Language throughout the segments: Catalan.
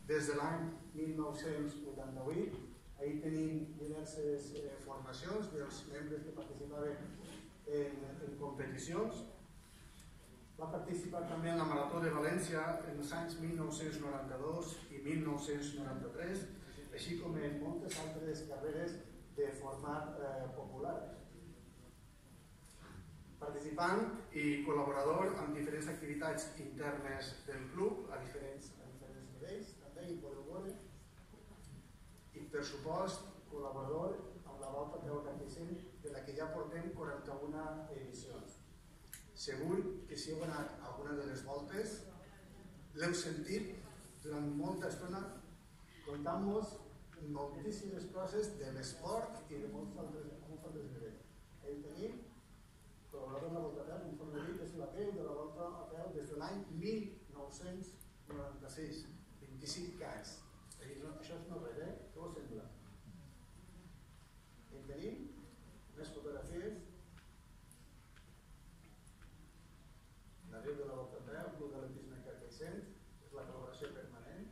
des de l'any 1988. Ahir tenim diverses formacions dels membres que participaven en competicions. Va participar també en la Marató de València en els anys 1992 i 1993, així com en moltes altres carreres de format popular. Participant i col·laborador en diferents activitats internes del club a diferents nivells, també hi podeu veure. I per supost, col·laborador amb la Volta Peu Cartissent, de la que ja portem 41 edicions. Segur que si heu anat a alguna de les voltes, l'heu sentit durant molta estona contant-nos moltíssimes coses de l'esport i de molts altres nivells. Ahí tenim col·laborador de la Volta a Peu, un formador que és la peu de la Volta a Peu des de l'any 1996, 25 anys. Això és no res, què us sembla? En tenim més fotografies. La veu de la Volta a Peu, Club d'Atletisme Carcaixent, és la col·laboració permanent.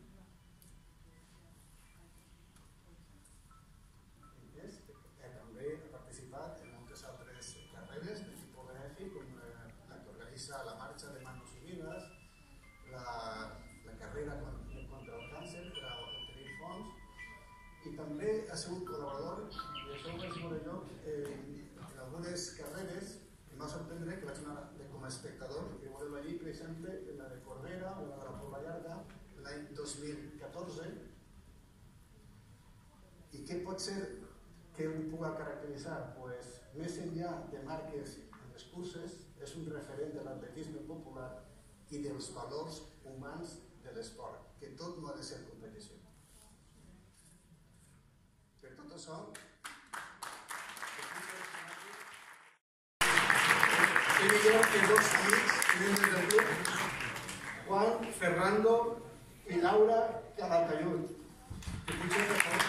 També ha participat en moltes altres carreres de tipus benèfic, com la que organitza la Marxa de Manos Unides, la carrera contra el càncer per a obtenir fons, i també ha sigut col·laborador, i això ho vaig veure jo en algunes carreres, i m'ha sorprendre que vaig anar com a espectador, i veureu allí, per exemple, la de Corbera o la de la Pobla Llarga, l'any 2014, i què pot ser que el pugui caracteritzar? Pues, més enllà de marques en les curses, és un referent de l'atletisme popular i dels valors humans de l'esport, que tot no ha de ser competició. Per tot això, he jo que dos amics membres del grup, Juan, Fernando i Laura Calatayud, que potser que són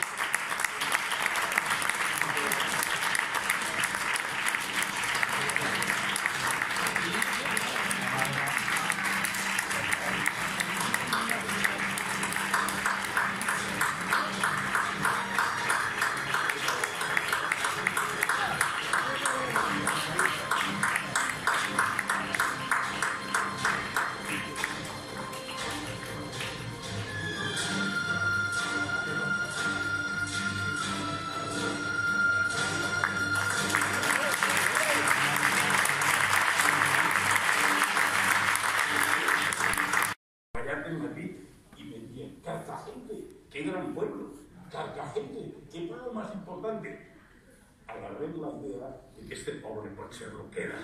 ser lo que era.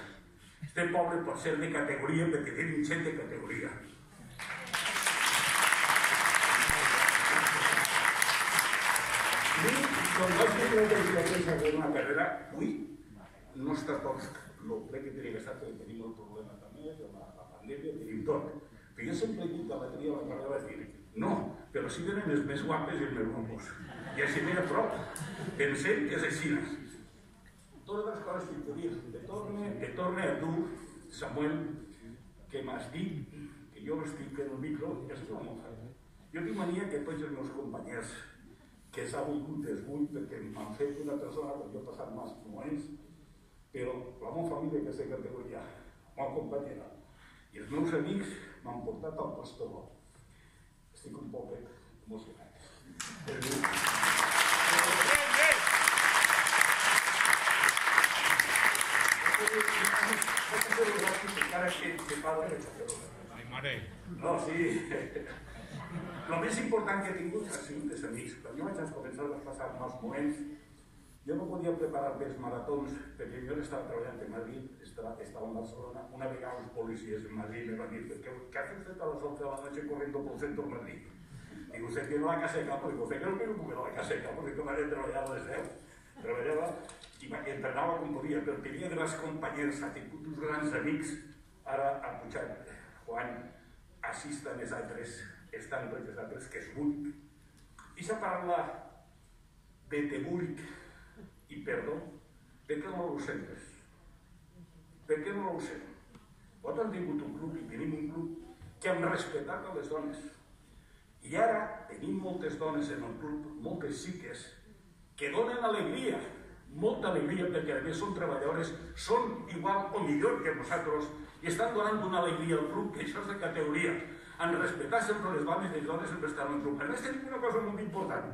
Este pobre pot ser de categoria perquè té gent de categoria. Quan vaig fer una carrera, avui no està tot el que tenia que estar, perquè tenim el problema també, la pandèmia, tenim tot. Però jo sempre he dit que la tenia la carrera vaig dir, no, però si venen els més guapes i els més guapos. I així m'era prou. Pensem que és així. Totes les coses que t'he dit, te torne a tu, Samuel, que m'has dit que jo no estic en el micro, i és la meva feina. Jo tinc mania que tots els meus companys que s'ha volgut es vull perquè m'han fet una persona que jo he passat mals moments, però la meva família que sé categoria, la meva companyera i els meus amics m'han portat al pastor. Estic un poc emocionat. No, sí. El més important que he tingut ha sigut els amics. Quan jo vaig començar a passar mals moments, jo no podia preparar bé els maratons perquè jo estava treballant en Madrid, estava en Barcelona. Una vegada els policies en Madrid me van dir, ¿qué hace usted a las 11 de la noche corriendo por el centro de Madrid? Digo, usted tiene la casa de campo. Digo, usted creo que no pudiera la casa de campo porque me había trabajado desde él. Treballava i entrenava com podia, però tenia grans companys, ha tingut uns grans amics, ara ha pujat Juan, assisten els altres, estan tots els altres que es vull. I se parla de tebúric i perdó, per què no ho sentes? Per què no ho sent? Vosaltres hem tingut un club i tenim un club que hem respetat a les dones. I ara, moltes dones en el club, moltes xiques, que donen alegria, molta alegria, perquè a més són treballadores, són igual o millor que nosaltres i estan donant una alegria al club, que això és de categoria. En respectar sempre les dones i les dones sempre estan en el club. A més tenim una cosa molt important.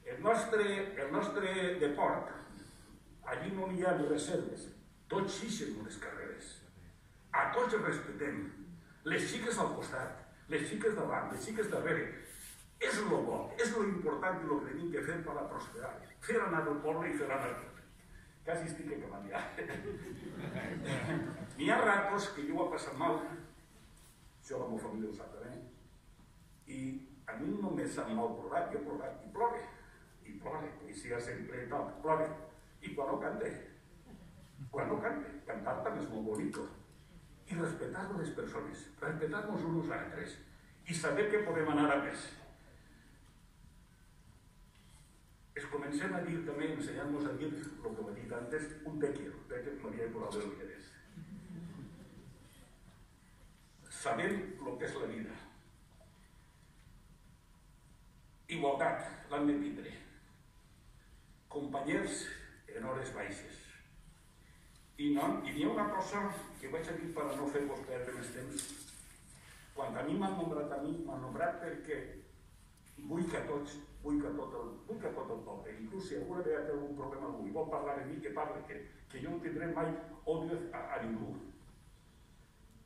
El nostre deport, allí no hi ha reserves, tots xixen unes carreres. A tots els respectem. Les xiques al costat, les xiques davant, les xiques darrere. És el bo, és l'important i el que tenim que fer per a prosperar. Fer anar el poble i fer anar tot. Quasi estic acabant ja. N'hi ha ratos que jo ho he passat mal, això la meva família ho sap també, i a mi no me sap mal plorar, jo plorat i plore, i siga sempre i tal, plore. I quan no cante, cantar també és molt bonito. I respectar les persones, respectar-nos uns a altres i saber que podem anar a més. Es comencem a dir també, ensenyant-nos a dir el que ho he dit antes, un te quiero, María Coral de Olgueres. Sabem el que és la vida. Igualtat, l'hem de tindre. Companyers en hores baixes. I n'hi ha una cosa que vaig a dir per no fer-vos perdre més temps. Quan a mi m'han nombrat perquè vull que tot el poble, inclús si alguna vegada té algun problema avui, vol parlar de mi, que parli, que jo no tindré mai odio a ningú.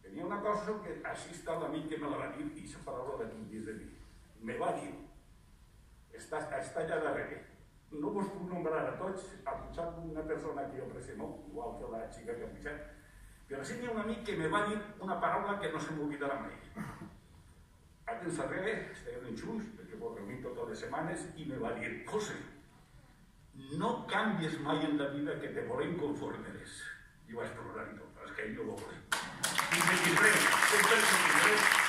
Tenia una cosa que així està l'amic que me la va dir i aquesta paraula la tinc dins de mi. Me va dir, està allà darrere. No vos puc nombrar a tots, ha pujat una persona que jo aprecio molt, igual que la xica que ha pujat, però sí n'hi ha un amic que me va dir una paraula que no se m'oblidarà mai. A temps darrere, estàvem junts, perquè ho reunim totes les setmanes, i me va dir, José, no canvies mai en la vida que te volem conforme eres. I vaig plorar i tot, és que ell no ho vol. I me tindré, sempre me tindré.